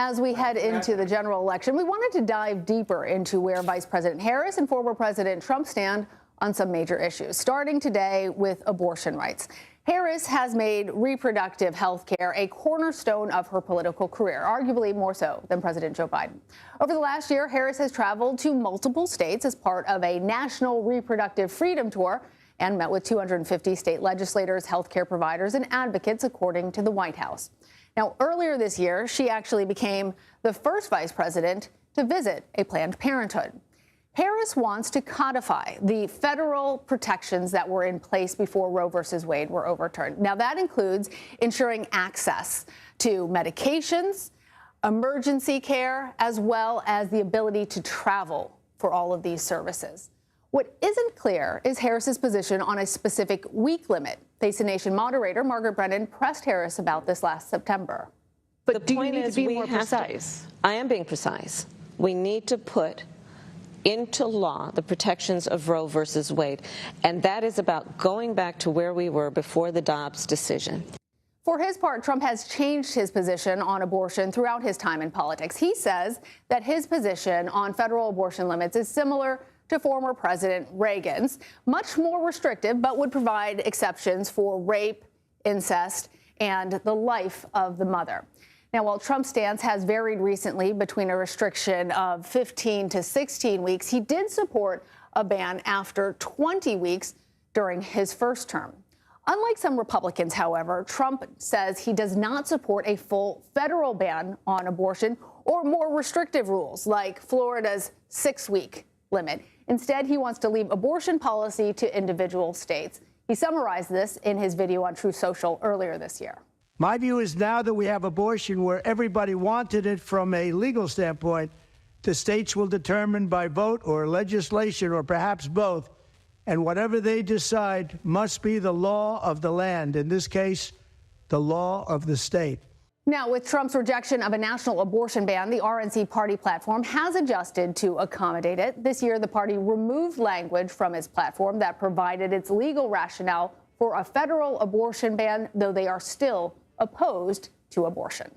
As we head into the general election, we wanted to dive deeper into where Vice President Harris and former President Trump stand on some major issues, starting today with abortion rights. Harris has made reproductive health care a cornerstone of her political career, arguably more so than President Joe Biden. Over the last year, Harris has traveled to multiple states as part of a national reproductive freedom tour and met with 250 state legislators, healthcare providers, and advocates, according to the White House. Now, earlier this year, she actually became the first vice president to visit a Planned Parenthood. Harris wants to codify the federal protections that were in place before Roe versus Wade were overturned. Now, that includes ensuring access to medications, emergency care, as well as the ability to travel for all of these services. What isn't clear is Harris's position on a specific week limit. Face the Nation moderator Margaret Brennan pressed Harris about this last September. But do you need to be more precise? I am being precise. We need to put into law the protections of Roe versus Wade, and that is about going back to where we were before the Dobbs decision. For his part, Trump has changed his position on abortion throughout his time in politics. He says that his position on federal abortion limits is similar to former President Reagan's, much more restrictive, but would provide exceptions for rape, incest, and the life of the mother. Now, while Trump's stance has varied recently between a restriction of 15 to 16 weeks, he did support a ban after 20 weeks during his first term. Unlike some Republicans, however, Trump says he does not support a full federal ban on abortion or more restrictive rules like Florida's 6-week limit. Instead, he wants to leave abortion policy to individual states. He summarized this in his video on Truth Social earlier this year. My view is now that we have abortion where everybody wanted it from a legal standpoint, the states will determine by vote or legislation or perhaps both, and whatever they decide must be the law of the land, in this case, the law of the state. Now, with Trump's rejection of a national abortion ban, the RNC party platform has adjusted to accommodate it. This year, the party removed language from its platform that provided its legal rationale for a federal abortion ban, though they are still opposed to abortion.